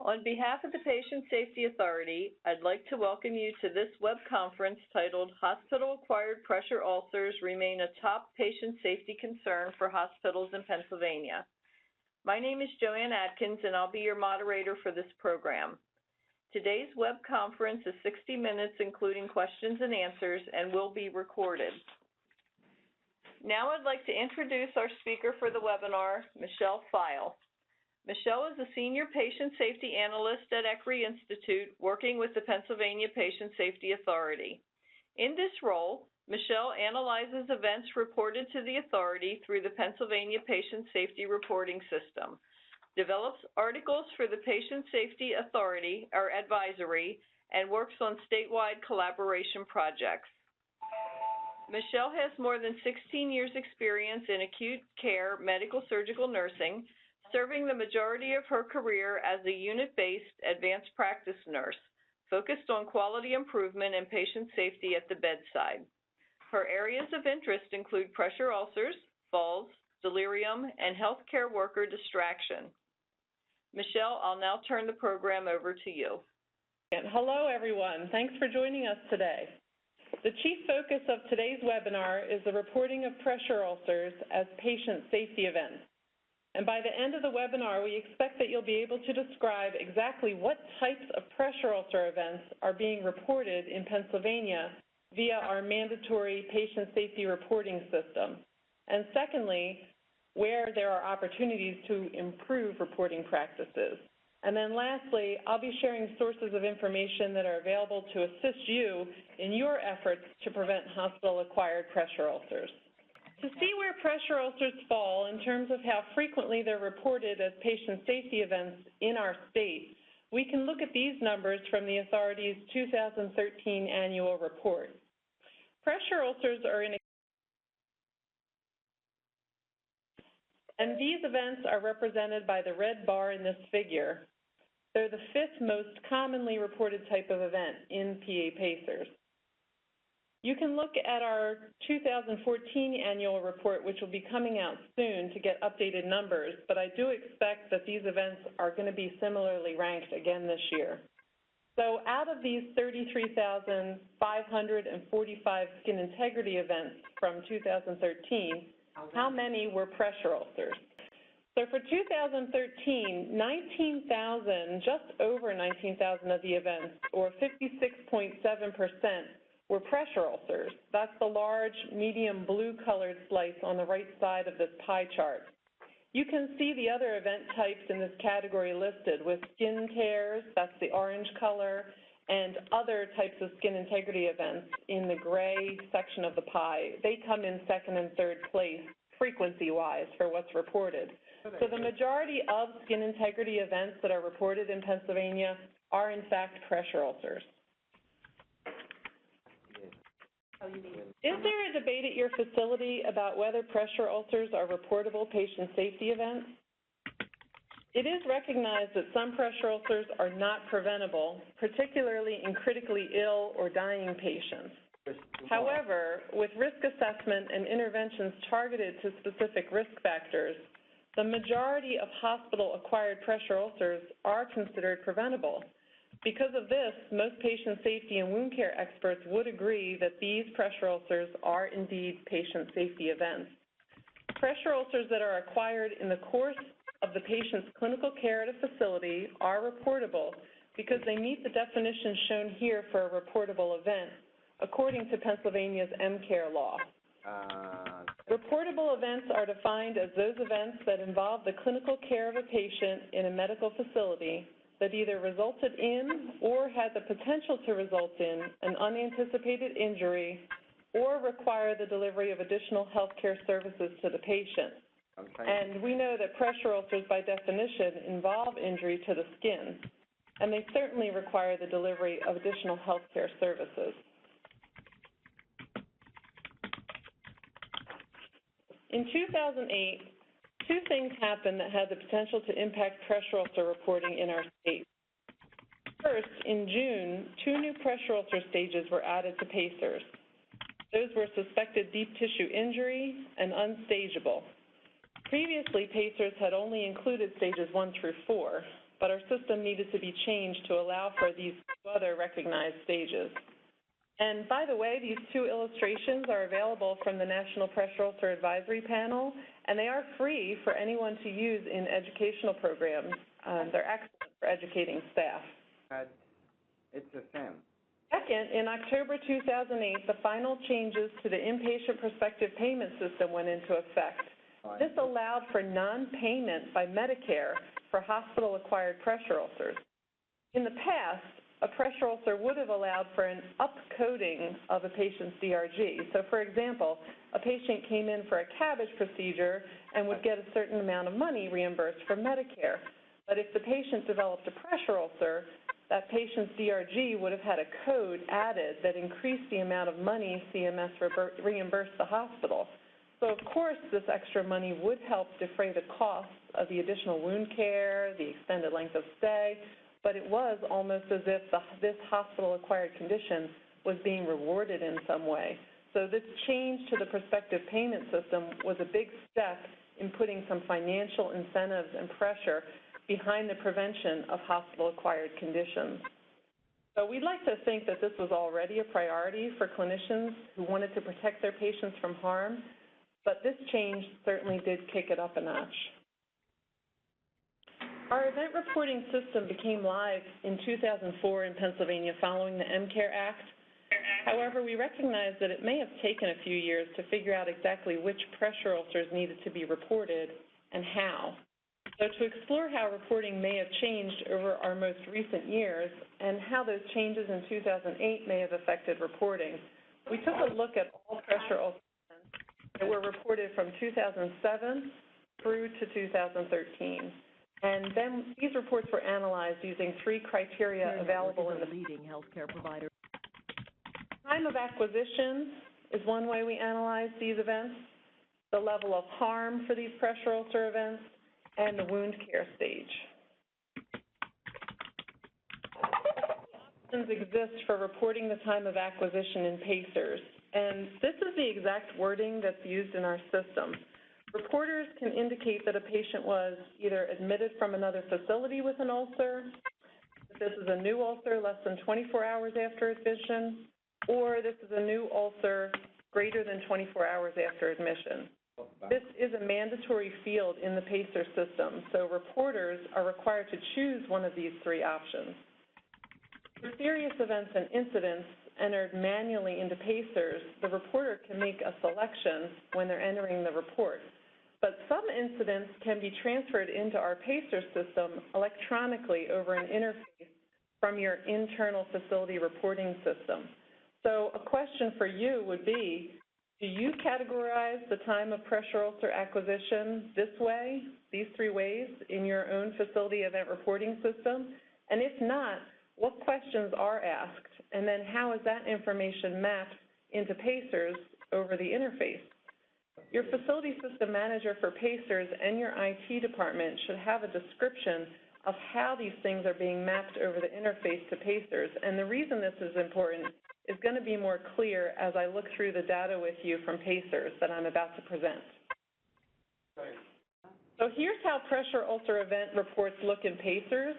On behalf of the Patient Safety Authority, I'd like to welcome you to this web conference titled Hospital-Acquired Pressure Ulcers Remain a Top Patient Safety Concern for Hospitals in Pennsylvania. My name is Joanne Atkins, and I'll be your moderator for this program. Today's web conference is 60 minutes, including questions and answers, and will be recorded. Now I'd like to introduce our speaker for the webinar, Michelle Feil. Michelle is a Senior Patient Safety Analyst at ECRI Institute, working with the Pennsylvania Patient Safety Authority. In this role, Michelle analyzes events reported to the authority through the Pennsylvania Patient Safety Reporting System, develops articles for the Patient Safety Authority, or advisory, and works on statewide collaboration projects. Michelle has more than 16 years' experience in acute care medical surgical nursing, serving the majority of her career as a unit-based advanced practice nurse, focused on quality improvement and patient safety at the bedside. Her areas of interest include pressure ulcers, falls, delirium, and healthcare worker distraction. Michelle, I'll now turn the program over to you. Hello, everyone. Thanks for joining us today. The chief focus of today's webinar is the reporting of pressure ulcers as patient safety events. And by the end of the webinar, we expect that you'll be able to describe exactly what types of pressure ulcer events are being reported in Pennsylvania via our mandatory patient safety reporting system. And secondly, where there are opportunities to improve reporting practices. And then lastly, I'll be sharing sources of information that are available to assist you in your efforts to prevent hospital-acquired pressure ulcers. To see where pressure ulcers fall in terms of how frequently they're reported as patient safety events in our state, we can look at these numbers from the authority's 2013 annual report. Pressure ulcers are and these events are represented by the red bar in this figure. They're the fifth most commonly reported type of event in PA-PSRS. You can look at our 2014 annual report, which will be coming out soon, to get updated numbers, but I do expect that these events are going to be similarly ranked again this year. So out of these 33,545 skin integrity events from 2013, how many were pressure ulcers? So for 2013, 19,000, just over 19,000 of the events, or 56.7%, were pressure ulcers. That's the large, medium blue-colored slice on the right side of this pie chart. You can see the other event types in this category listed, with skin tears, that's the orange color, and other types of skin integrity events in the gray section of the pie. They come in second and third place, frequency-wise, for what's reported. So the majority of skin integrity events that are reported in Pennsylvania are, in fact, pressure ulcers. Is there a debate at your facility about whether pressure ulcers are reportable patient safety events? It is recognized that some pressure ulcers are not preventable, particularly in critically ill or dying patients. However, with risk assessment and interventions targeted to specific risk factors, the majority of hospital-acquired pressure ulcers are considered preventable. Because of this, most patient safety and wound care experts would agree that these pressure ulcers are indeed patient safety events. Pressure ulcers that are acquired in the course of the patient's clinical care at a facility are reportable because they meet the definition shown here for a reportable event, according to Pennsylvania's MCARE law. Reportable events are defined as those events that involve the clinical care of a patient in a medical facility that either resulted in or had the potential to result in an unanticipated injury or require the delivery of additional health care services to the patient. And we know that pressure ulcers, by definition, involve injury to the skin, and they certainly require the delivery of additional health care services. In 2008, two things happened that had the potential to impact pressure ulcer reporting in our state. First, in June, 2 new pressure ulcer stages were added to PSRS. Those were suspected deep tissue injury and unstageable. Previously, PSRS had only included stages 1 through 4. but our system needed to be changed to allow for these two other recognized stages. And by the way, these two illustrations are available from the National Pressure Ulcer Advisory Panel, and they are free for anyone to use in educational programs. They're excellent for educating staff. It's the same. Second, in October 2008, the final changes to the inpatient prospective payment system went into effect. This allowed for non-payment by Medicare for hospital-acquired pressure ulcers. In the past, a pressure ulcer would have allowed for an upcoding of a patient's DRG. So, for example, a patient came in for a CABG procedure and would get a certain amount of money reimbursed from Medicare. But if the patient developed a pressure ulcer, that patient's DRG would have had a code added that increased the amount of money CMS reimbursed the hospital. So, of course, this extra money would help defray the costs of the additional wound care, the extended length of stay, but it was almost as if this hospital-acquired condition was being rewarded in some way. So this change to the prospective payment system was a big step in putting some financial incentives and pressure behind the prevention of hospital-acquired conditions. So we'd like to think that this was already a priority for clinicians who wanted to protect their patients from harm, but this change certainly did kick it up a notch. Our event reporting system became live in 2004 in Pennsylvania following the MCARE Act. However, we recognize that it may have taken a few years to figure out exactly which pressure ulcers needed to be reported and how. So to explore how reporting may have changed over our most recent years and how those changes in 2008 may have affected reporting, we took a look at all pressure ulcers that were reported from 2007 through to 2013. And then these reports were analyzed using 3 criteria available in the leading healthcare provider. Time of acquisition is one way we analyze these events, the level of harm for these pressure ulcer events, and the wound care stage. Options exist for reporting the time of acquisition in PACERS, and this is the exact wording that's used in our system. Reporters can indicate that a patient was either admitted from another facility with an ulcer, that this is a new ulcer less than 24 hours after admission, or this is a new ulcer greater than 24 hours after admission. This is a mandatory field in the PACER system, so reporters are required to choose one of these 3 options. For serious events and incidents entered manually into PACERS, the reporter can make a selection when they're entering the report. But some incidents can be transferred into our PACER system electronically over an interface from your internal facility reporting system. So a question for you would be, do you categorize the time of pressure ulcer acquisition this way, these 3 ways, in your own facility event reporting system? And if not, what questions are asked? And then how is that information mapped into PACERS over the interface? Your facility system manager for PACERS and your IT department should have a description of how these things are being mapped over the interface to PACERS. And the reason this is important is going to be more clear as I look through the data with you from PACERS that I'm about to present. So here's how pressure ulcer event reports look in PACERS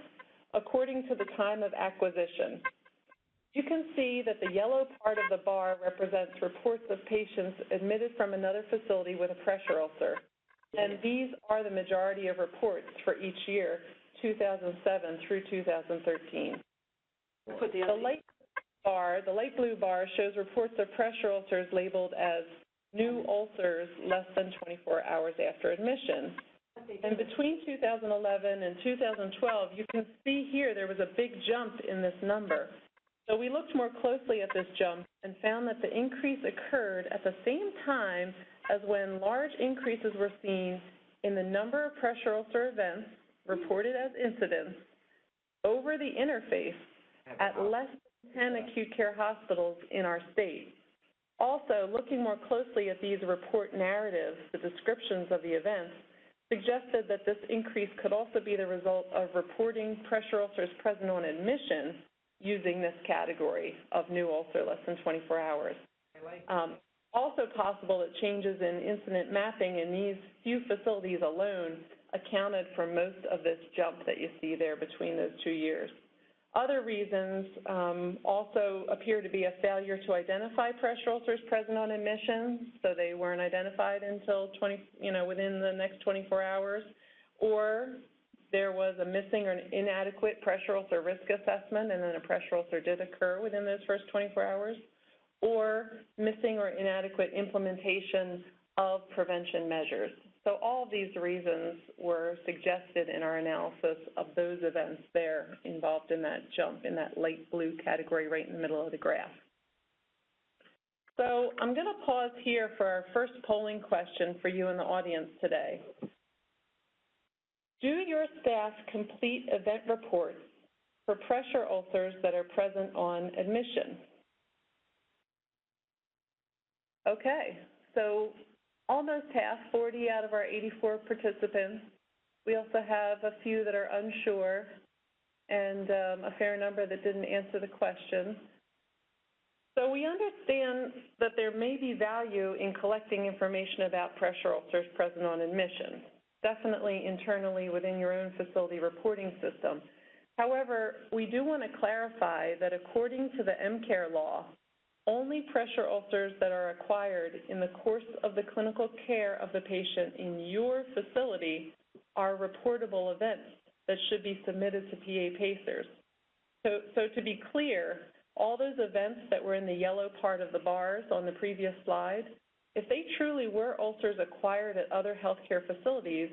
according to the time of acquisition. You can see that the yellow part of the bar represents reports of patients admitted from another facility with a pressure ulcer. And these are the majority of reports for each year, 2007 through 2013. The light blue bar shows reports of pressure ulcers labeled as new ulcers less than 24 hours after admission. And between 2011 and 2012, you can see here there was a big jump in this number. So we looked more closely at this jump and found that the increase occurred at the same time as when large increases were seen in the number of pressure ulcer events reported as incidents over the interface at less than 10 acute care hospitals in our state. Also, looking more closely at these report narratives, the descriptions of the events, suggested that this increase could also be the result of reporting pressure ulcers present on admission using this category of new ulcer less than 24 hours. Also possible that changes in incident mapping in these few facilities alone accounted for most of this jump that you see there between those 2 years. Other reasons also appear to be a failure to identify pressure ulcers present on admission, so they weren't identified until within the next 24 hours, or there was a missing or an inadequate pressure ulcer risk assessment, and then a pressure ulcer did occur within those first 24 hours, or missing or inadequate implementation of prevention measures. So all of these reasons were suggested in our analysis of those events there involved in that jump in that light blue category right in the middle of the graph. So I'm going to pause here for our first polling question for you in the audience today. Do your staff complete event reports for pressure ulcers that are present on admission? Okay, so almost half, 40 out of our 84 participants. We also have a few that are unsure and a fair number that didn't answer the question. So we understand that there may be value in collecting information about pressure ulcers present on admission, definitely internally within your own facility reporting system. However, we do want to clarify that according to the MCARE law, only pressure ulcers that are acquired in the course of the clinical care of the patient in your facility are reportable events that should be submitted to PA-PSRS. So to be clear, all those events that were in the yellow part of the bars on the previous slide, if they truly were ulcers acquired at other healthcare facilities,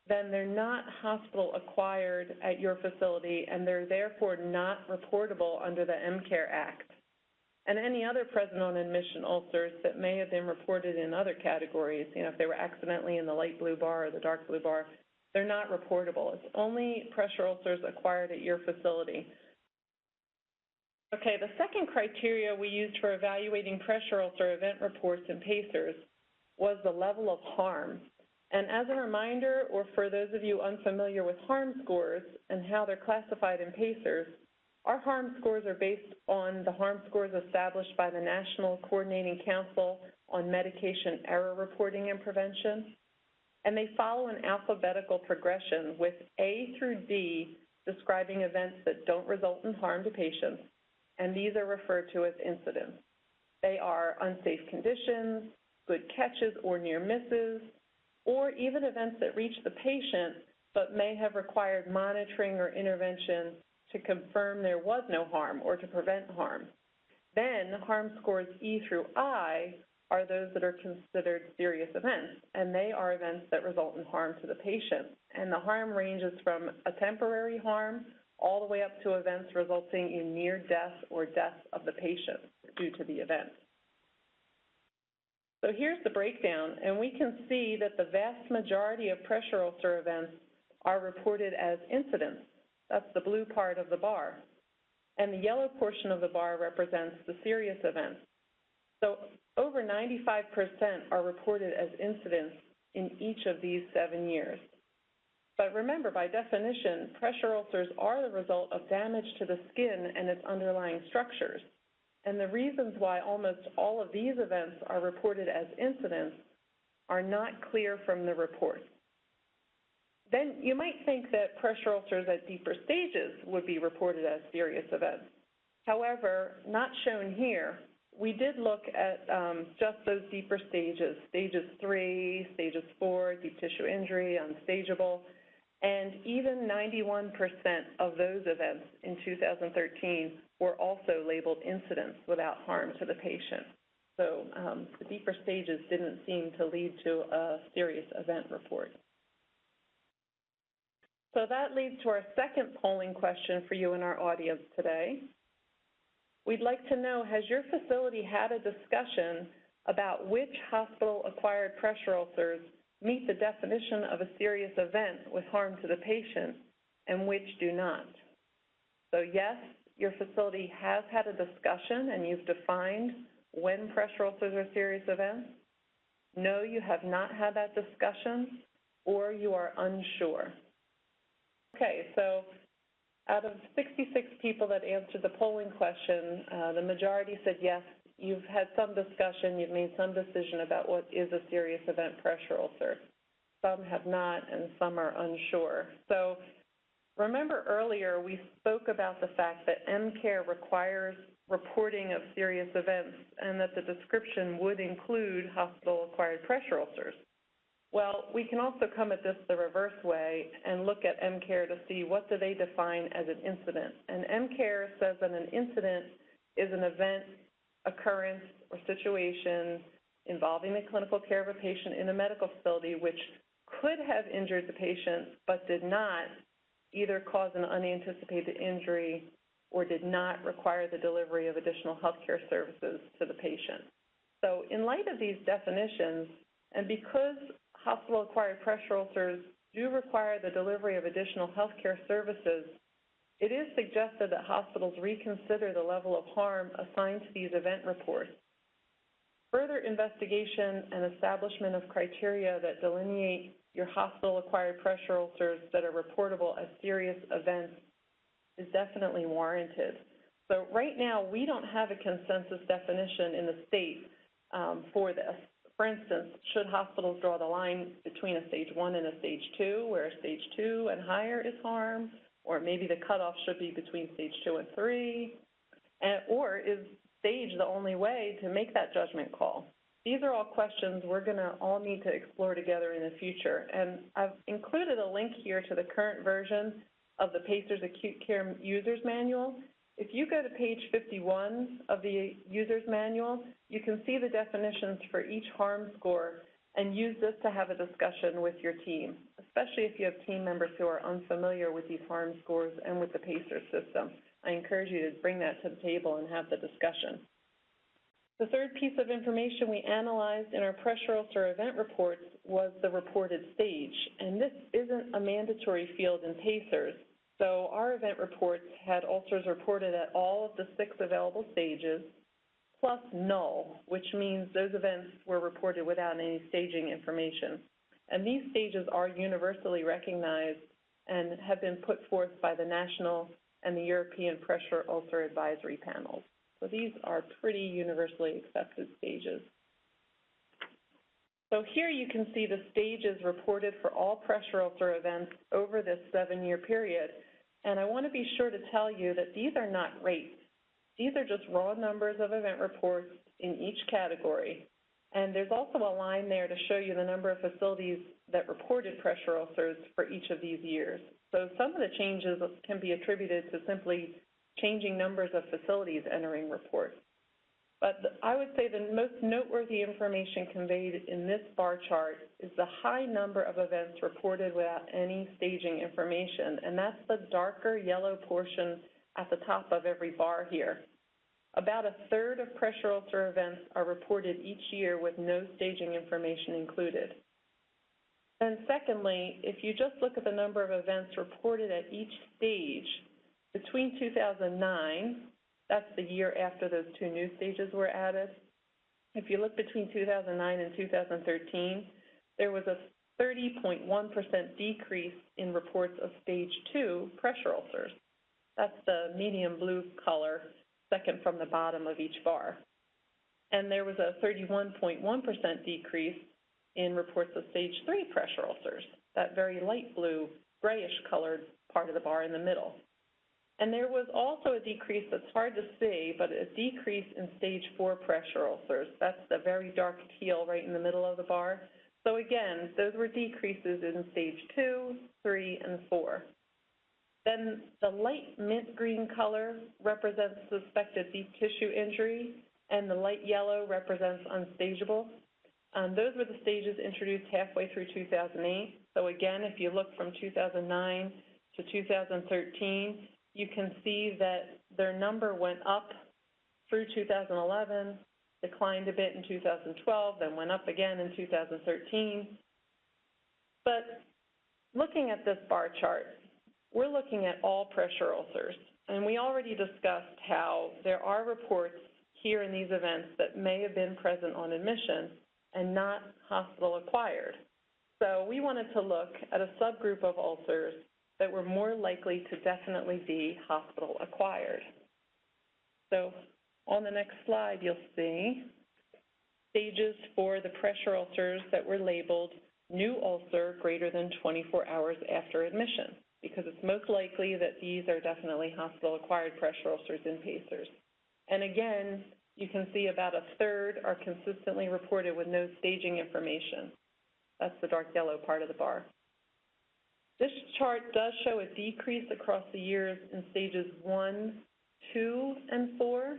then they're not hospital acquired at your facility, and they're therefore not reportable under the MCARE Act. And any other present on admission ulcers that may have been reported in other categories, if they were accidentally in the light blue bar or the dark blue bar, they're not reportable. It's only pressure ulcers acquired at your facility. Okay, the second criteria we used for evaluating pressure ulcer event reports in PACERS was the level of harm. And as a reminder, or for those of you unfamiliar with harm scores and how they're classified in PACERS, our harm scores are based on the harm scores established by the National Coordinating Council on Medication Error Reporting and Prevention, and they follow an alphabetical progression with A through D describing events that don't result in harm to patients, and these are referred to as incidents. They are unsafe conditions, good catches or near misses, or even events that reach the patient but may have required monitoring or intervention to confirm there was no harm or to prevent harm. Then harm scores E through I are those that are considered serious events, and they are events that result in harm to the patient. And the harm ranges from a temporary harm all the way up to events resulting in near death or death of the patient due to the event. So here's the breakdown, and we can see that the vast majority of pressure ulcer events are reported as incidents. That's the blue part of the bar. And the yellow portion of the bar represents the serious events. So over 95% are reported as incidents in each of these 7 years. But remember, by definition, pressure ulcers are the result of damage to the skin and its underlying structures. And the reasons why almost all of these events are reported as incidents are not clear from the report. Then you might think that pressure ulcers at deeper stages would be reported as serious events. However, not shown here, we did look at just those deeper stages, stages 3, stages 4, deep tissue injury, unstageable, and even 91% of those events in 2013 were also labeled incidents without harm to the patient. So the deeper stages didn't seem to lead to a serious event report. So that leads to our second polling question for you in our audience today. We'd like to know, has your facility had a discussion about which hospital-acquired pressure ulcers meet the definition of a serious event with harm to the patient and which do not? So yes, your facility has had a discussion and you've defined when pressure ulcers are serious events. No, you have not had that discussion, or you are unsure. Okay, so out of 66 people that answered the polling question, the majority said yes, you've had some discussion, you've made some decision about what is a serious event pressure ulcer. some have not, and some are unsure. So remember earlier we spoke about the fact that MCARE requires reporting of serious events and that the description would include hospital-acquired pressure ulcers. Well, we can also come at this the reverse way and look at MCARE to see what do they define as an incident. And MCARE says that an incident is an event, occurrence, or situation involving the clinical care of a patient in a medical facility which could have injured the patient but did not either cause an unanticipated injury or did not require the delivery of additional healthcare services to the patient. So in light of these definitions, and because hospital-acquired pressure ulcers do require the delivery of additional healthcare services, it is suggested that hospitals reconsider the level of harm assigned to these event reports. Further investigation and establishment of criteria that delineate your hospital-acquired pressure ulcers that are reportable as serious events is definitely warranted. So right now, we don't have a consensus definition in the state for this. For instance, should hospitals draw the line between a stage 1 and a stage 2, where stage 2 and higher is harm, or maybe the cutoff should be between stage 2 and 3, or is stage the only way to make that judgment call? These are all questions we're going to all need to explore together in the future. And I've included a link here to the current version of the PACERS Acute Care User's Manual. If you go to page 51 of the User's Manual, you can see the definitions for each harm score and use this to have a discussion with your team, especially if you have team members who are unfamiliar with these harm scores and with the PACERS system. I encourage you to bring that to the table and have the discussion. The third piece of information we analyzed in our pressure ulcer event reports was the reported stage, and this isn't a mandatory field in PACERS. So our event reports had ulcers reported at all of the 6 available stages, plus null, which means those events were reported without any staging information. And these stages are universally recognized and have been put forth by the national and the European Pressure Ulcer Advisory Panels. So these are pretty universally accepted stages. So here you can see the stages reported for all pressure ulcer events over this 7-year period. And I want to be sure to tell you that these are not rates. These are just raw numbers of event reports in each category. And there's also a line there to show you the number of facilities that reported pressure ulcers for each of these years. So some of the changes can be attributed to simply changing numbers of facilities entering reports. But I would say the most noteworthy information conveyed in this bar chart is the high number of events reported without any staging information, and that's the darker yellow portion at the top of every bar here. About 1/3 of pressure ulcer events are reported each year with no staging information included. And secondly, if you just look at the number of events reported at each stage, between 2009, that's the year after those 2 new stages were added. If you look between 2009 and 2013, there was a 30.1% decrease in reports of stage 2 pressure ulcers. That's the medium blue color, second from the bottom of each bar. And there was a 31.1% decrease in reports of stage 3 pressure ulcers, that very light blue, grayish colored part of the bar in the middle. And there was also a decrease that's hard to see, but a decrease in stage 4 pressure ulcers. That's the very dark teal right in the middle of the bar. So again, those were decreases in stage 2, 3, and 4. Then the light mint green color represents suspected deep tissue injury, and the light yellow represents unstageable. Those were the stages introduced halfway through 2008. So again, if you look from 2009 to 2013, you can see that their number went up through 2011, declined a bit in 2012, then went up again in 2013. But looking at this bar chart, we're looking at all pressure ulcers. And we already discussed how there are reports here in these events that may have been present on admission and not hospital acquired. So we wanted to look at a subgroup of ulcers that were more likely to definitely be hospital acquired. So on the next slide, you'll see stages for the pressure ulcers that were labeled new ulcer greater than 24 hours after admission, because it's most likely that these are definitely hospital-acquired pressure ulcers in PACERS. And again, you can see about a third are consistently reported with no staging information. That's the dark yellow part of the bar. This chart does show a decrease across the years in stages 1, 2, and 4,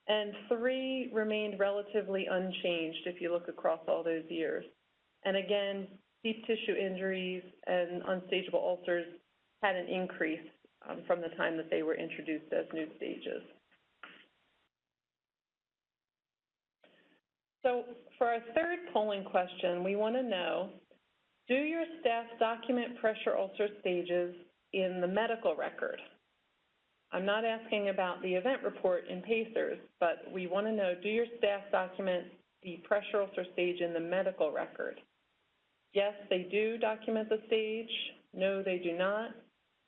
and 3 remained relatively unchanged if you look across all those years. And again, deep tissue injuries and unstageable ulcers had an increase from the time that they were introduced as new stages. So for our third polling question, we want to know, do your staff document pressure ulcer stages in the medical record? I'm not asking about the event report in PACERS, but we want to know, do your staff document the pressure ulcer stage in the medical record? Yes, they do document the stage. No, they do not.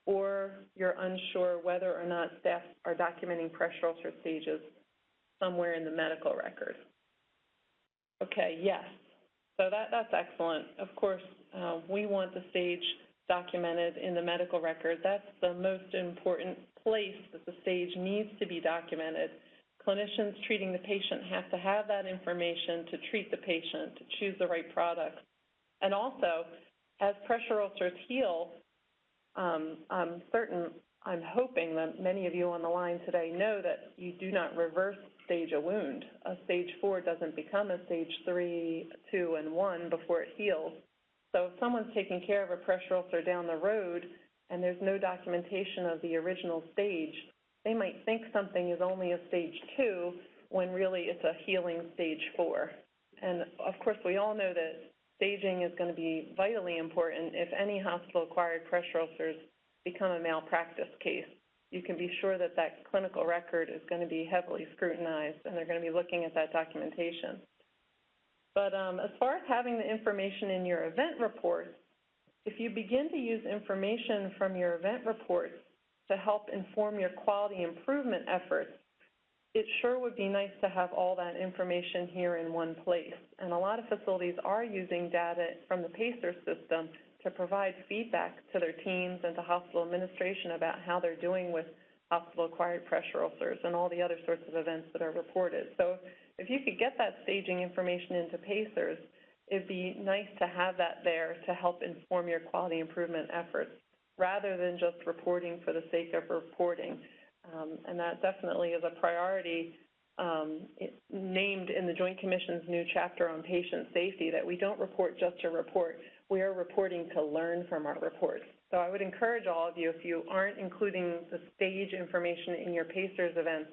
Or you're unsure whether or not staff are documenting pressure ulcer stages somewhere in the medical record. Okay, yes. So that's excellent. Of course, we want the stage documented in the medical record. That's the most important place that the stage needs to be documented. Clinicians treating the patient have to have that information to treat the patient, to choose the right product. And also, as pressure ulcers heal, I'm hoping that many of you on the line today know that you do not reverse stage a wound. A stage 4 doesn't become a stage 3, 2, and 1 before it heals. So if someone's taking care of a pressure ulcer down the road and there's no documentation of the original stage, they might think something is only a stage 2 when really it's a healing stage 4. And of course, we all know that staging is going to be vitally important if any hospital-acquired pressure ulcers become a malpractice case. You can be sure that that clinical record is going to be heavily scrutinized, and they're going to be looking at that documentation. But as far as having the information in your event reports, if you begin to use information from your event reports to help inform your quality improvement efforts, it sure would be nice to have all that information here in one place. And a lot of facilities are using data from the PACER system to provide feedback to their teams and to hospital administration about how they're doing with hospital-acquired pressure ulcers and all the other sorts of events that are reported. So if you could get that staging information into PACERS, it'd be nice to have that there to help inform your quality improvement efforts, rather than just reporting for the sake of reporting. And that definitely is a priority named in the Joint Commission's new chapter on patient safety, that we don't report just to report. We are reporting to learn from our reports. So I would encourage all of you, if you aren't including the stage information in your PACERS events,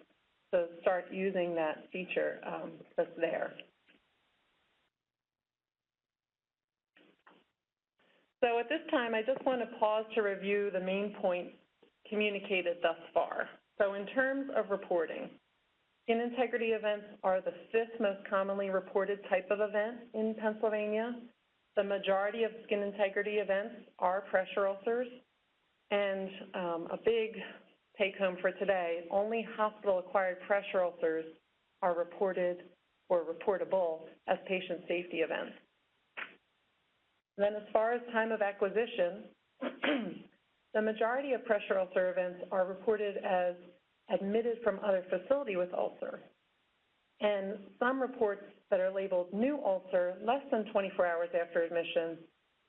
to start using that feature that's there. So at this time, I just want to pause to review the main points communicated thus far. So in terms of reporting, skin integrity events are the 5th most commonly reported type of event in Pennsylvania. The majority of skin integrity events are pressure ulcers, and a big take-home for today, only hospital-acquired pressure ulcers are reported or reportable as patient safety events. Then as far as time of acquisition, the majority of pressure ulcer events are reported as admitted from other facility with ulcer. And some reports that are labeled new ulcer, less than 24 hours after admission,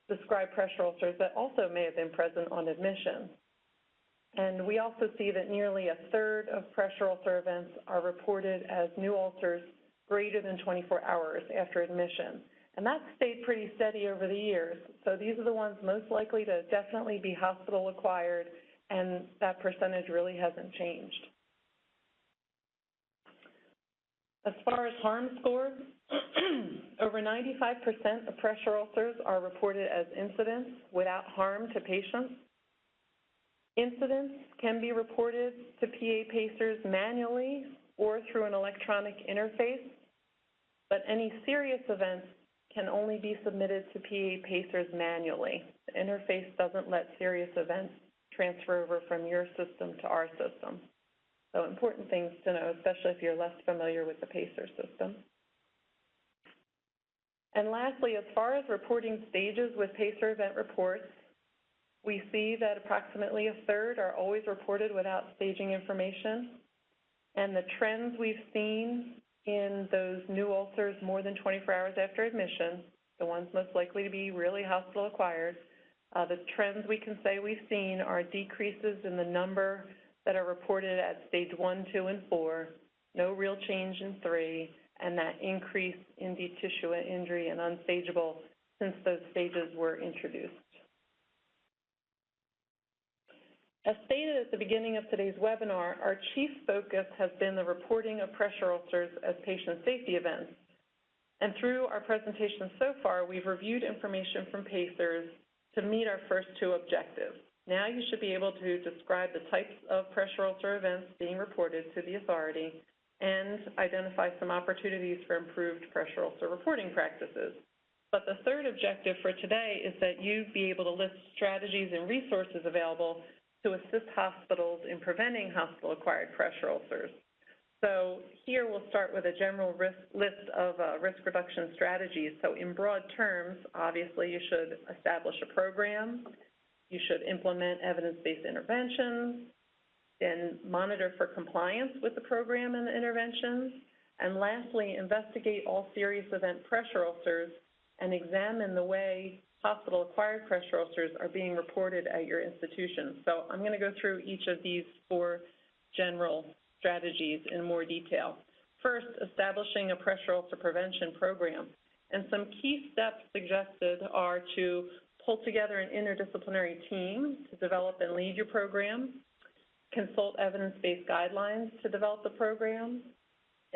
describe pressure ulcers that also may have been present on admission. And we also see that nearly a third of pressure ulcer events are reported as new ulcers greater than 24 hours after admission. And that's stayed pretty steady over the years. So these are the ones most likely to definitely be hospital-acquired, and that percentage really hasn't changed. As far as harm score, over 95% of pressure ulcers are reported as incidents without harm to patients. Incidents can be reported to PA-PSRS manually or through an electronic interface, but any serious events can only be submitted to PA-PSRS manually. The interface doesn't let serious events transfer over from your system to our system. So important things to know, especially if you're less familiar with the PACER system. And lastly, as far as reporting stages with PACER event reports, we see that approximately a third are always reported without staging information. And the trends we've seen in those new ulcers more than 24 hours after admission, the ones most likely to be really hospital-acquired, the trends we can say we've seen are decreases in the number that are reported at stage 1, 2, and 4, no real change in 3, and that increase in deep tissue injury and unstageable since those stages were introduced. As stated at the beginning of today's webinar, our chief focus has been the reporting of pressure ulcers as patient safety events. And through our presentation so far, we've reviewed information from PACERS to meet our first 2 objectives. Now you should be able to describe the types of pressure ulcer events being reported to the authority and identify some opportunities for improved pressure ulcer reporting practices. But the third objective for today is that you be able to list strategies and resources available to assist hospitals in preventing hospital-acquired pressure ulcers. So here we'll start with a general list of risk reduction strategies. So in broad terms, obviously you should establish a program, you should implement evidence-based interventions, and monitor for compliance with the program and the interventions, and lastly, investigate all serious event pressure ulcers and examine the way hospital-acquired pressure ulcers are being reported at your institution. So I'm going to go through each of these 4 general strategies in more detail. First, establishing a pressure ulcer prevention program. And some key steps suggested are to pull together an interdisciplinary team to develop and lead your program, consult evidence-based guidelines to develop the program,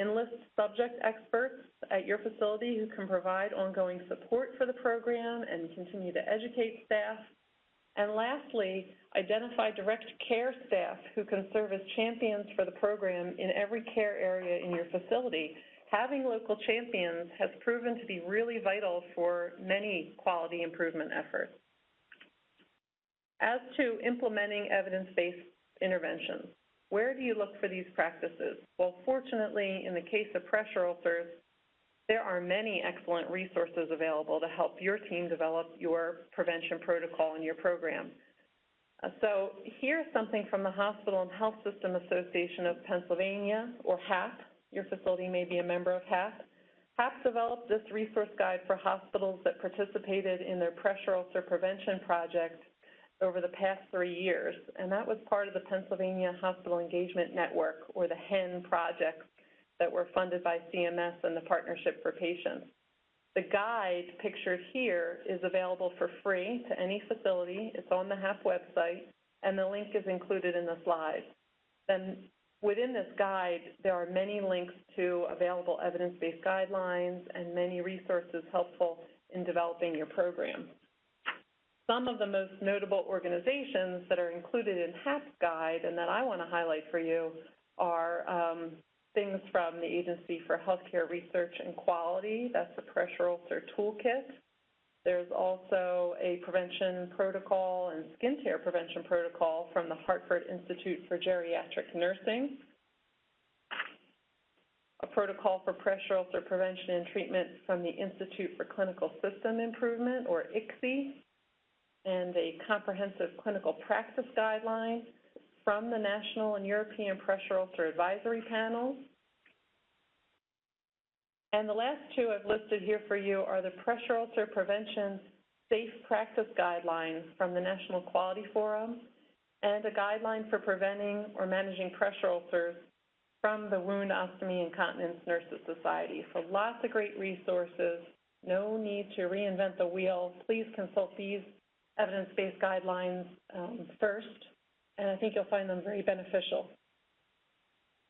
enlist subject experts at your facility who can provide ongoing support for the program and continue to educate staff. And lastly, identify direct care staff who can serve as champions for the program in every care area in your facility. Having local champions has proven to be really vital for many quality improvement efforts. As to implementing evidence-based interventions, where do you look for these practices? Well, fortunately, in the case of pressure ulcers, there are many excellent resources available to help your team develop your prevention protocol and your program. So here's something from the Hospital and Health System Association of Pennsylvania, or HAP. Your facility may be a member of HAP. HAP developed this resource guide for hospitals that participated in their pressure ulcer prevention project over the past 3 years, and that was part of the Pennsylvania Hospital Engagement Network, or the HEN projects that were funded by CMS and the Partnership for Patients. The guide pictured here is available for free to any facility. It's on the HAP website, and the link is included in the slides. Then within this guide, there are many links to available evidence-based guidelines and many resources helpful in developing your program. Some of the most notable organizations that are included in HAP's guide and that I want to highlight for you are things from the Agency for Healthcare Research and Quality. That's the Pressure Ulcer Toolkit. There's also a prevention protocol and skin tear prevention protocol from the Hartford Institute for Geriatric Nursing, a protocol for pressure ulcer prevention and treatment from the Institute for Clinical System Improvement, or ICSI, and a comprehensive clinical practice guideline from the National and European Pressure Ulcer Advisory Panels. And the last 2 I've listed here for you are the Pressure Ulcer Prevention Safe Practice Guidelines from the National Quality Forum and a guideline for preventing or managing pressure ulcers from the Wound, Ostomy, and Continence Nurses Society. So lots of great resources, no need to reinvent the wheel. Please consult these evidence-based guidelines first, and I think you'll find them very beneficial.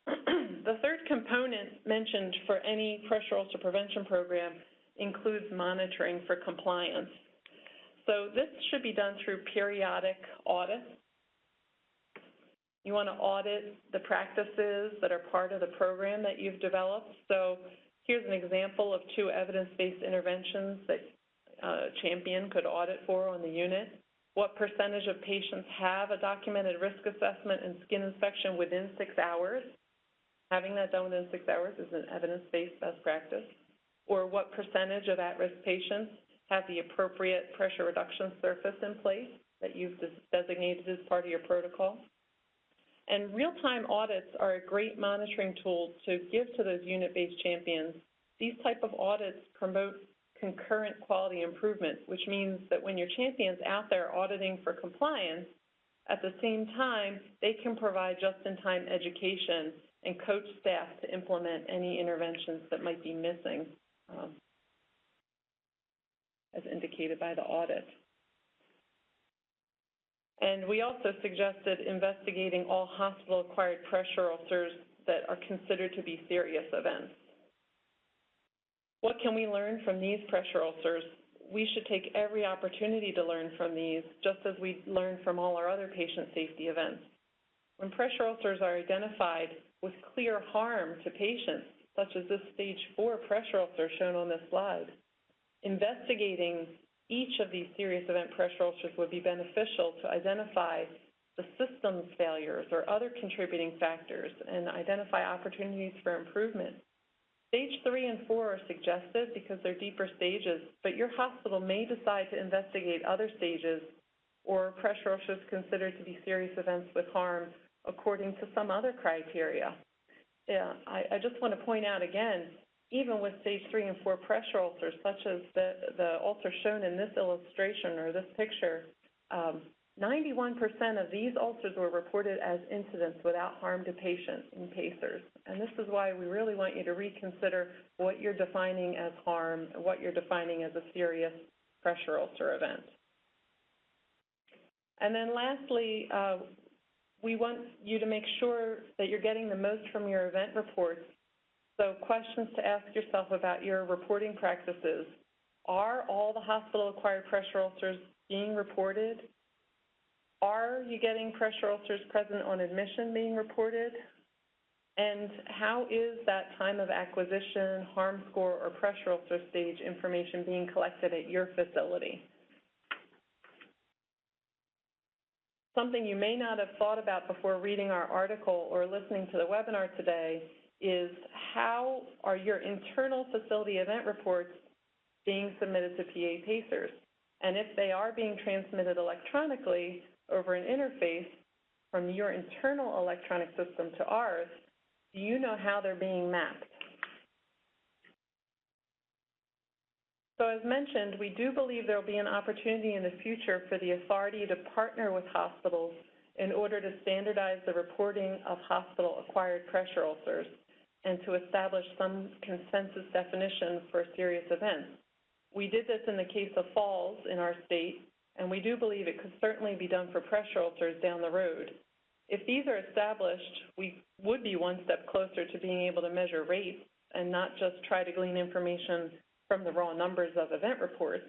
The third component mentioned for any pressure ulcer prevention program includes monitoring for compliance. So this should be done through periodic audits. You want to audit the practices that are part of the program that you've developed. So here's an example of 2 evidence-based interventions that a champion could audit for on the unit. What percentage of patients have a documented risk assessment and skin inspection within 6 hours? Having that done within 6 hours is an evidence-based best practice. or what percentage of at-risk patients have the appropriate pressure reduction surface in place that you've designated as part of your protocol. And real-time audits are a great monitoring tool to give to those unit-based champions. These type of audits promote concurrent quality improvement, which means that when your champion's out there auditing for compliance, at the same time, they can provide just-in-time education and coach staff to implement any interventions that might be missing, as indicated by the audit. And we also suggested investigating all hospital-acquired pressure ulcers that are considered to be serious events. What can we learn from these pressure ulcers? We should take every opportunity to learn from these, just as we learn from all our other patient safety events. When pressure ulcers are identified with clear harm to patients, such as this stage 4 pressure ulcer shown on this slide, investigating each of these serious event pressure ulcers would be beneficial to identify the systems failures or other contributing factors and identify opportunities for improvement. Stage 3 and 4 are suggested because they're deeper stages, but your hospital may decide to investigate other stages or pressure ulcers considered to be serious events with harm according to some other criteria. I just want to point out again, even with stage 3 and 4 pressure ulcers, such as the ulcer shown in this illustration or this picture, 91% of these ulcers were reported as incidents without harm to patients in PACERS. And this is why we really want you to reconsider what you're defining as harm and what you're defining as a serious pressure ulcer event. And then lastly, we want you to make sure that you're getting the most from your event reports. So questions to ask yourself about your reporting practices. Are all the hospital-acquired pressure ulcers being reported? Are you getting pressure ulcers present on admission being reported? And how is that time of acquisition, harm score, or pressure ulcer stage information being collected at your facility? Something you may not have thought about before reading our article or listening to the webinar today is how are your internal facility event reports being submitted to PA-PSRS? And if they are being transmitted electronically over an interface from your internal electronic system to ours, do you know how they're being mapped? So as mentioned, we do believe there will be an opportunity in the future for the authority to partner with hospitals in order to standardize the reporting of hospital-acquired pressure ulcers and to establish some consensus definition for serious events. We did this in the case of falls in our state, and we do believe it could certainly be done for pressure ulcers down the road. If these are established, we would be one step closer to being able to measure rates and not just try to glean information from the raw numbers of event reports.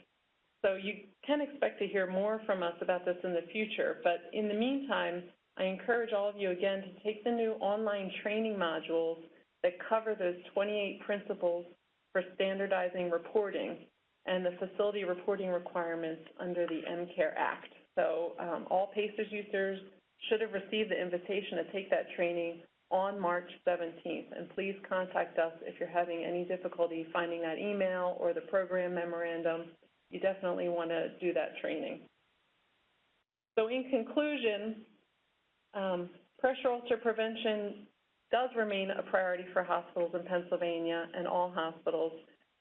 So you can expect to hear more from us about this in the future, but in the meantime, I encourage all of you again to take the new online training modules that cover those 28 principles for standardizing reporting and the facility reporting requirements under the MCARE Act. So all PACERS users should have received the invitation to take that training on March 17th. And please contact us if you're having any difficulty finding that email or the program memorandum. You definitely want to do that training. So in conclusion, pressure ulcer prevention does remain a priority for hospitals in Pennsylvania and all hospitals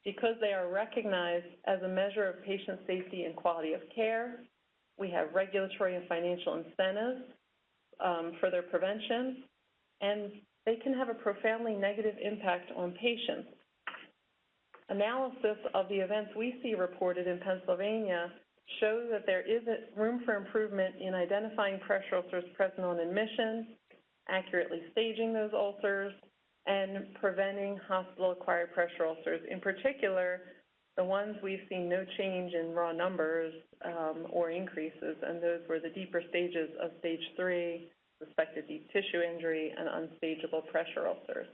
because they are recognized as a measure of patient safety and quality of care. We have regulatory and financial incentives for their prevention, and they can have a profoundly negative impact on patients. Analysis of the events we see reported in Pennsylvania shows that there is room for improvement in identifying pressure ulcers present on admission, accurately staging those ulcers, and preventing hospital-acquired pressure ulcers. In particular, the ones we've seen no change in raw numbers or increases, and those were the deeper stages of stage 3, suspected deep tissue injury, and unstageable pressure ulcers.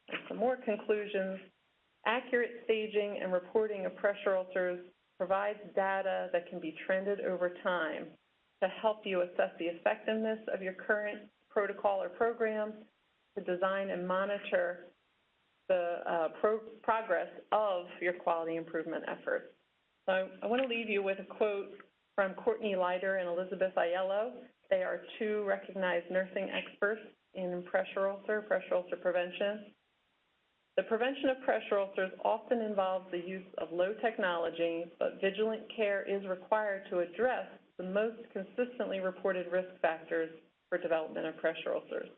And some more conclusions. Accurate staging and reporting of pressure ulcers provides data that can be trended over time to help you assess the effectiveness of your current protocol or program, to design and monitor the progress of your quality improvement efforts. So I want to leave you with a quote from Courtney Leiter and Elizabeth Aiello. They are two recognized nursing experts in pressure ulcer prevention. The prevention of pressure ulcers often involves the use of low technology, but vigilant care is required to address the most consistently reported risk factors for development of pressure ulcers.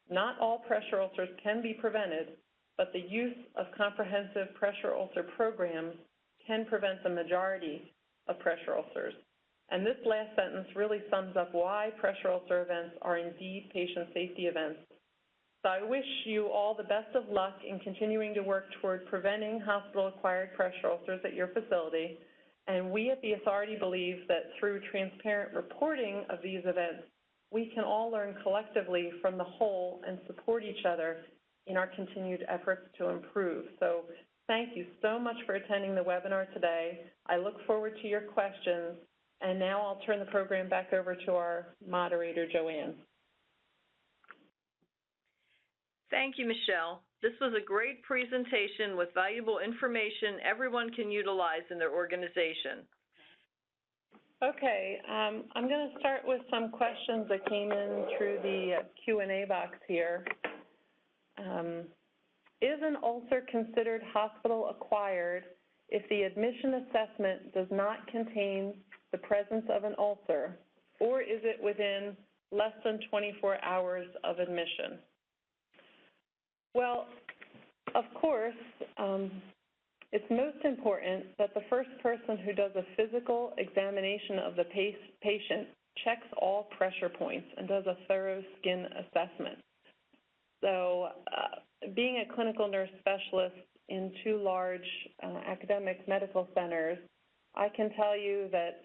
Not all pressure ulcers can be prevented, but the use of comprehensive pressure ulcer programs can prevent the majority of pressure ulcers. And this last sentence really sums up why pressure ulcer events are indeed patient safety events. So I wish you all the best of luck in continuing to work toward preventing hospital-acquired pressure ulcers at your facility. And we at the Authority believe that through transparent reporting of these events, we can all learn collectively from the whole and support each other in our continued efforts to improve. So thank you so much for attending the webinar today. I look forward to your questions. And now I'll turn the program back over to our moderator, Joanne. Thank you, Michelle. This was a great presentation with valuable information everyone can utilize in their organization. Okay, I'm going to start with some questions that came in through the Q&A box here. Is an ulcer considered hospital-acquired if the admission assessment does not contain the presence of an ulcer, or is it within less than 24 hours of admission? Well, of course, it's most important that the first person who does a physical examination of the patient checks all pressure points and does a thorough skin assessment. So being a clinical nurse specialist in two large academic medical centers, I can tell you that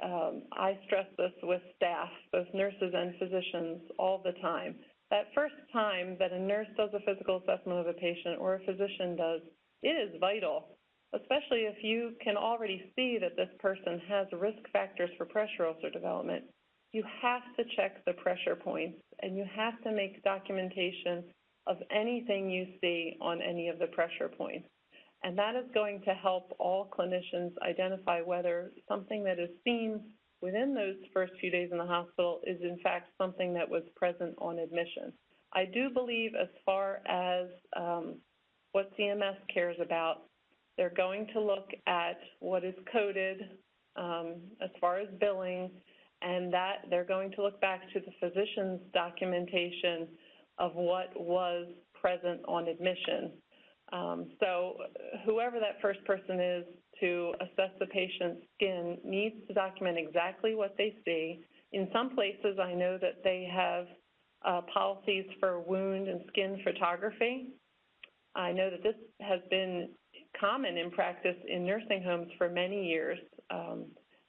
I stress this with staff, both nurses and physicians, all the time. That first time that a nurse does a physical assessment of a patient or a physician does, it is vital, especially if you can already see that this person has risk factors for pressure ulcer development. You have to check the pressure points, and you have to make documentation of anything you see on any of the pressure points. And that is going to help all clinicians identify whether something that is seen within those first few days in the hospital is in fact something that was present on admission. I do believe as far as what CMS cares about, they're going to look at what is coded as far as billing, and that they're going to look back to the physician's documentation of what was present on admission. So whoever that first person is to assess the patient's skin needs to document exactly what they see. In some places, I know that they have policies for wound and skin photography. I know that this has been common in practice in nursing homes for many years,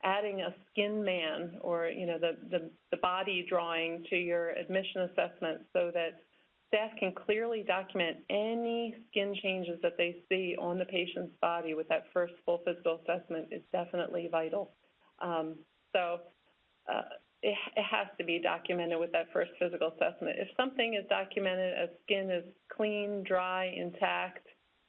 adding a skin man or, the body drawing to your admission assessment so that staff can clearly document any skin changes that they see on the patient's body with that first full physical assessment is definitely vital. It has to be documented with that first physical assessment. If something is documented as skin is clean, dry, intact,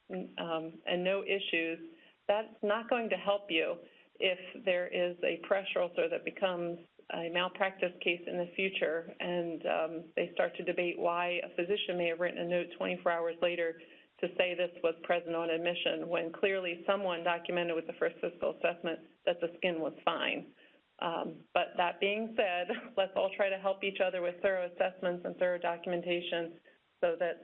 and no issues, that's not going to help you if there is a pressure ulcer that becomes a malpractice case in the future, and they start to debate why a physician may have written a note 24 hours later to say this was present on admission, when clearly someone documented with the first physical assessment that the skin was fine. But that being said, let's all try to help each other with thorough assessments and thorough documentation so that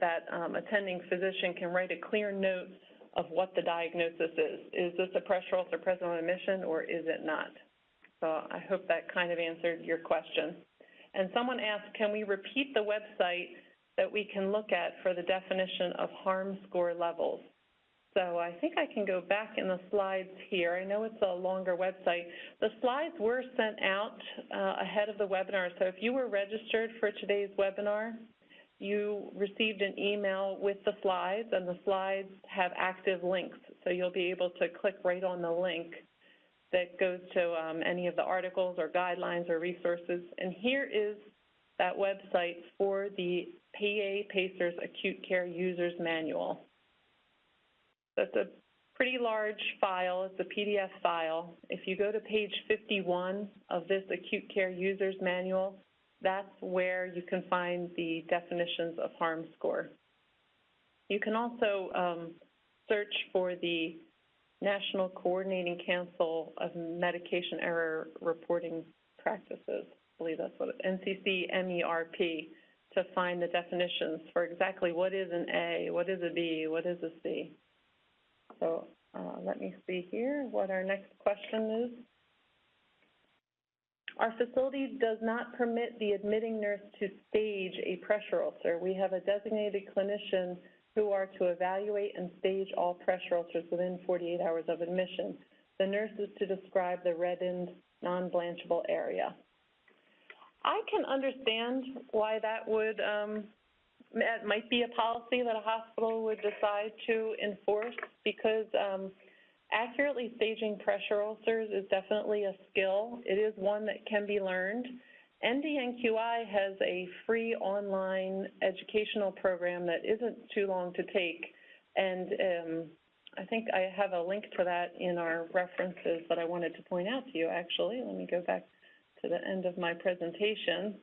attending physician can write a clear note of what the diagnosis is. Is this a pressure ulcer present on admission, or is it not? So I hope that kind of answered your question. And someone asked, can we repeat the website that we can look at for the definition of harm score levels? So I think I can go back in the slides here. I know it's a longer website. The slides were sent out ahead of the webinar. So if you were registered for today's webinar, you received an email with the slides, and the slides have active links. So you'll be able to click right on the link that goes to any of the articles or guidelines or resources. And here is that website for the PA-PSRS Acute Care Users Manual. That's a pretty large file. It's a PDF file. If you go to page 51 of this acute care user's manual, that's where you can find the definitions of harm score. You can also search for the National Coordinating Council of Medication Error Reporting Practices, I believe that's what NCCMERP, to find the definitions for exactly what is an A, what is a B, what is a C. So let me see here what our next question is. Our facility does not permit the admitting nurse to stage a pressure ulcer. We have a designated clinician who are to evaluate and stage all pressure ulcers within 48 hours of admission. The nurse is to describe the reddened, non-blanchable area. I can understand why that would, it might be a policy that a hospital would decide to enforce, because accurately staging pressure ulcers is definitely a skill. It is one that can be learned. NDNQI has a free online educational program that isn't too long to take, and I think I have a link to that in our references that I wanted to point out to you, actually. Let me go back to the end of my presentation.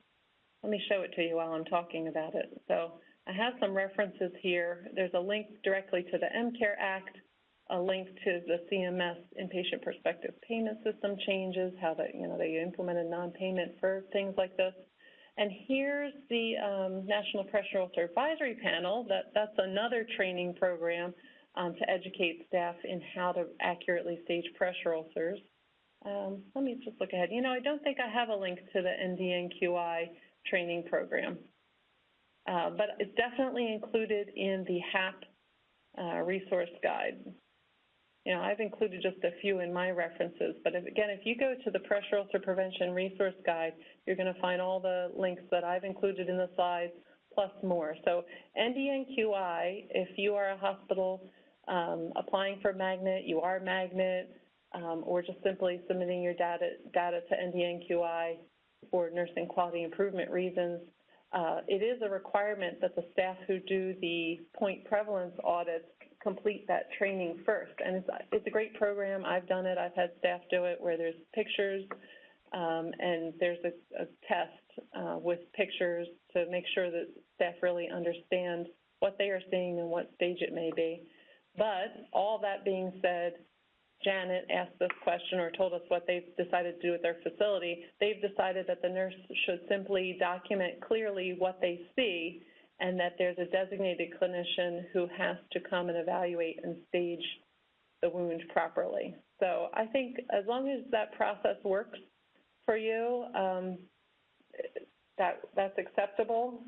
Let me show it to you while I'm talking about it. So I have some references here. There's a link directly to the MCARE Act, a link to the CMS inpatient prospective payment system changes, how that, they implemented non-payment for things like this. And here's the National Pressure Ulcer Advisory Panel. That's another training program to educate staff in how to accurately stage pressure ulcers. Let me just look ahead. I don't think I have a link to the NDNQI training program, but it's definitely included in the HAP resource guide. I've included just a few in my references, but if you go to the Pressure Ulcer Prevention Resource Guide, you're going to find all the links that I've included in the slides, plus more. So NDNQI, if you are a hospital applying for Magnet, you are Magnet, or just simply submitting your data to NDNQI for nursing quality improvement reasons, it is a requirement that the staff who do the point prevalence audits complete that training first. And it's a great program. I've done it. I've had staff do it where there's pictures and there's a test with pictures to make sure that staff really understand what they are seeing and what stage it may be. But all that being said, Janet asked this question or told us what they've decided to do with their facility. They've decided that the nurse should simply document clearly what they see, and that there's a designated clinician who has to come and evaluate and stage the wound properly. So I think as long as that process works for you, that's acceptable,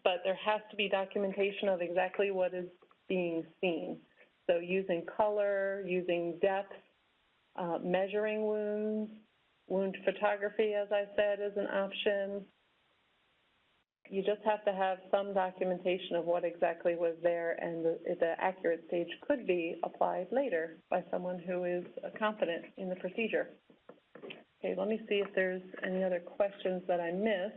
but there has to be documentation of exactly what is being seen. So using color, using depth, measuring wounds, wound photography, as I said, is an option. You just have to have some documentation of what exactly was there, and the accurate stage could be applied later by someone who is confident in the procedure. Okay, let me see if there's any other questions that I missed.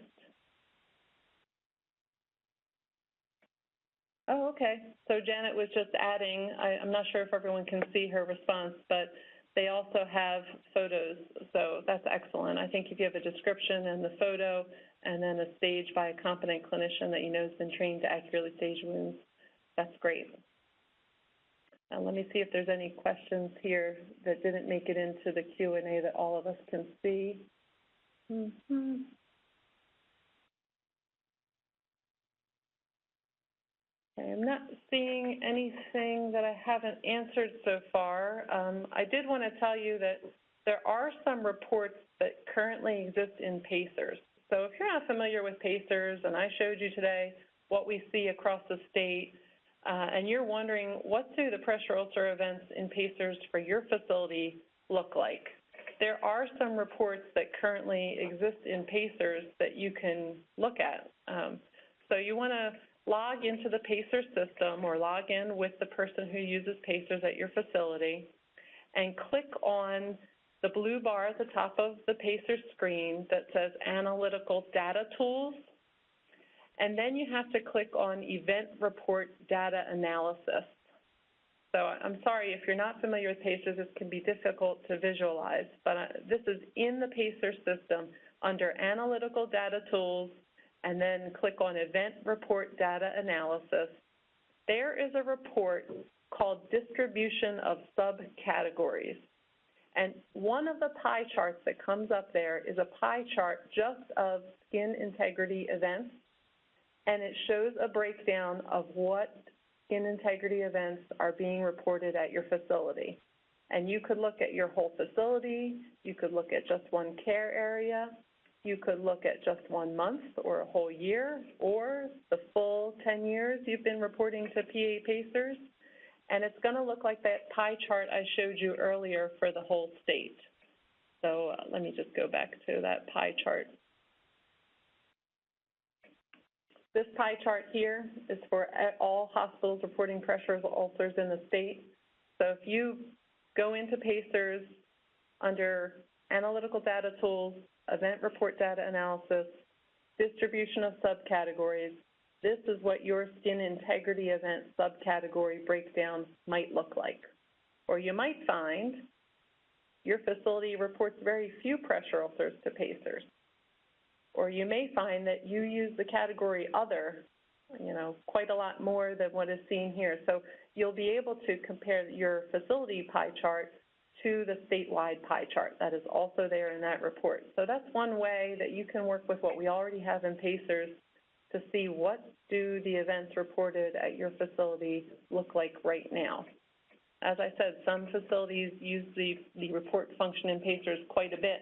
Oh, okay. So Janet was just adding, I'm not sure if everyone can see her response, but they also have photos, so that's excellent. I think if you have a description and the photo, and then a stage by a competent clinician that you know has been trained to accurately stage wounds, that's great. Now let me see if there's any questions here that didn't make it into the Q&A that all of us can see. Okay, I'm not seeing anything that I haven't answered so far. I did want to tell you that there are some reports that currently exist in PACERS. So if you're not familiar with PACERS, and I showed you today what we see across the state, and you're wondering what do the pressure ulcer events in PACERS for your facility look like, there are some reports that currently exist in PACERS that you can look at. So you want to log into the PACERS system or log in with the person who uses PACERS at your facility and click on the blue bar at the top of the PACERS screen that says Analytical Data Tools, and then you have to click on Event Report Data Analysis. So I'm sorry, if you're not familiar with PACERS, this can be difficult to visualize, but this is in the PACERS system under Analytical Data Tools, and then click on Event Report Data Analysis. There is a report called Distribution of Subcategories. And one of the pie charts that comes up there is a pie chart just of skin integrity events, and it shows a breakdown of what skin integrity events are being reported at your facility. And you could look at your whole facility, you could look at just one care area, you could look at just 1 month or a whole year, or the full 10 years you've been reporting to PA-PSRS. And it's going to look like that pie chart I showed you earlier for the whole state. So let me just go back to that pie chart. This pie chart here is for all hospitals reporting pressure ulcers in the state. So if you go into PACERS under Analytical Data Tools, Event Report Data Analysis, Distribution of Subcategories, this is what your skin integrity event subcategory breakdown might look like. Or you might find your facility reports very few pressure ulcers to PACERS. Or you may find that you use the category other, quite a lot more than what is seen here. So you'll be able to compare your facility pie chart to the statewide pie chart that is also there in that report. So that's one way that you can work with what we already have in PACERS to see what do the events reported at your facility look like right now. As I said, some facilities use the report function in PACERS quite a bit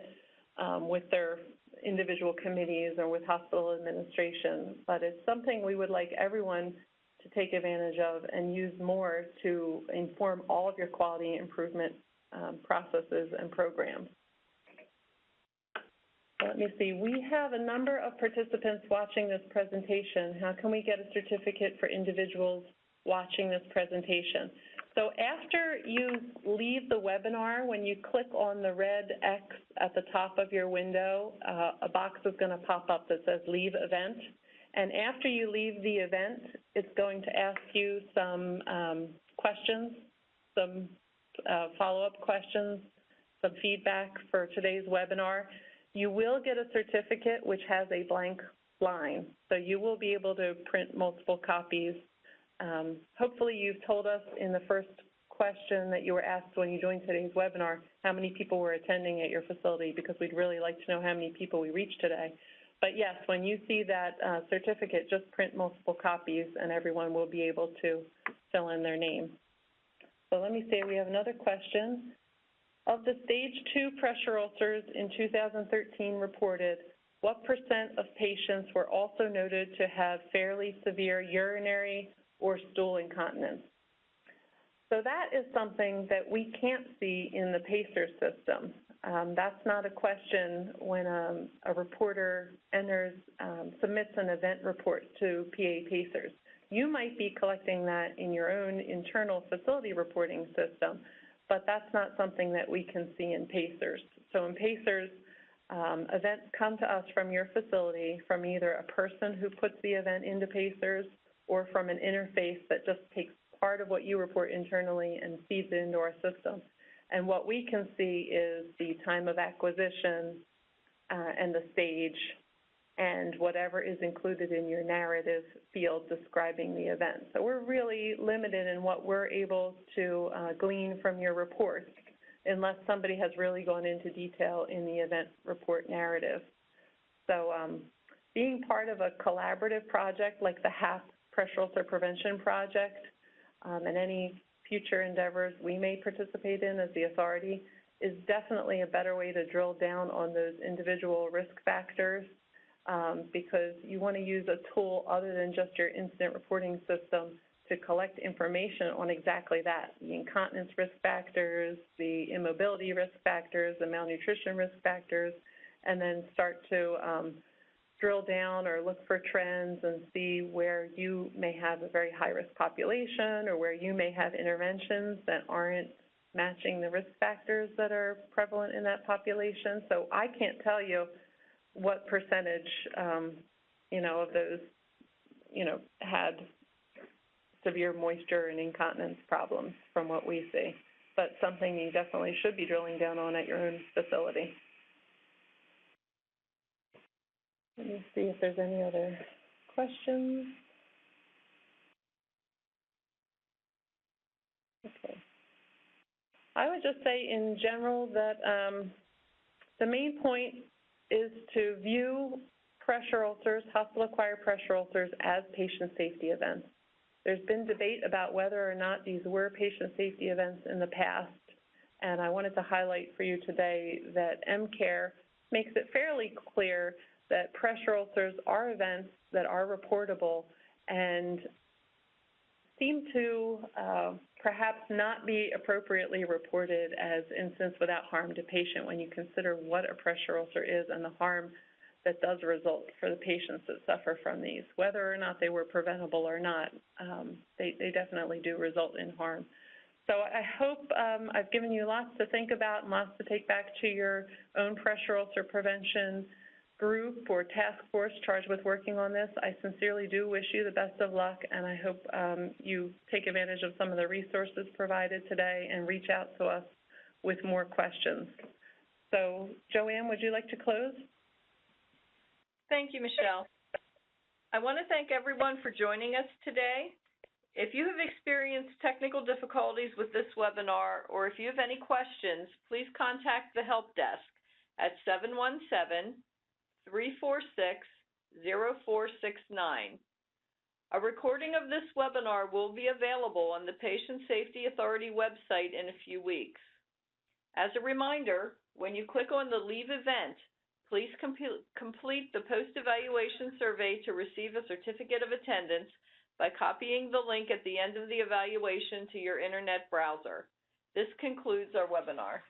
with their individual committees or with hospital administration, but it's something we would like everyone to take advantage of and use more to inform all of your quality improvement processes and programs. Let me see, we have a number of participants watching this presentation. How can we get a certificate for individuals watching this presentation? So after you leave the webinar, when you click on the red X at the top of your window, a box is going to pop up that says Leave Event. And after you leave the event, it's going to ask you some questions, some follow-up questions, some feedback for today's webinar. You will get a certificate which has a blank line, so you will be able to print multiple copies. Hopefully you've told us in the first question that you were asked when you joined today's webinar how many people were attending at your facility, because we'd really like to know how many people we reached today. But yes, when you see that certificate, just print multiple copies and everyone will be able to fill in their name. So let me see, we have another question. Of the stage 2 pressure ulcers in 2013 reported, what % of patients were also noted to have fairly severe urinary or stool incontinence? So that is something that we can't see in the PACERS system. That's not a question when a reporter submits an event report to PA-PSRS. You might be collecting that in your own internal facility reporting system, but that's not something that we can see in PACERS. So in PACERS, events come to us from your facility, from either a person who puts the event into PACERS or from an interface that just takes part of what you report internally and feeds it into our system. And what we can see is the time of acquisition and the stage and whatever is included in your narrative field describing the event. So we're really limited in what we're able to glean from your reports unless somebody has really gone into detail in the event report narrative. So being part of a collaborative project like the HAP Pressure Ulcer Prevention Project and any future endeavors we may participate in as the authority is definitely a better way to drill down on those individual risk factors because you want to use a tool other than just your incident reporting system to collect information on exactly that, the incontinence risk factors, the immobility risk factors, the malnutrition risk factors, and then start to drill down or look for trends and see where you may have a very high-risk population or where you may have interventions that aren't matching the risk factors that are prevalent in that population. So I can't tell you what percentage, of those, had severe moisture and incontinence problems from what we see, but something you definitely should be drilling down on at your own facility. Let me see if there's any other questions. Okay. I would just say in general that the main point is to view pressure ulcers, hospital-acquired pressure ulcers, as patient safety events. There's been debate about whether or not these were patient safety events in the past, and I wanted to highlight for you today that MCARE makes it fairly clear that pressure ulcers are events that are reportable and seem to perhaps not be appropriately reported as incidents without harm to patient when you consider what a pressure ulcer is and the harm that does result for the patients that suffer from these. Whether or not they were preventable or not, they definitely do result in harm. So I hope I've given you lots to think about and lots to take back to your own pressure ulcer prevention group or task force charged with working on this. I sincerely do wish you the best of luck, and I hope you take advantage of some of the resources provided today and reach out to us with more questions. So, Joanne, would you like to close? Thank you, Michelle. I want to thank everyone for joining us today. If you have experienced technical difficulties with this webinar, or if you have any questions, please contact the help desk at 717-346-0469. A recording of this webinar will be available on the Patient Safety Authority website in a few weeks. As a reminder, when you click on the Leave Event, please complete the post-evaluation survey to receive a certificate of attendance by copying the link at the end of the evaluation to your internet browser. This concludes our webinar.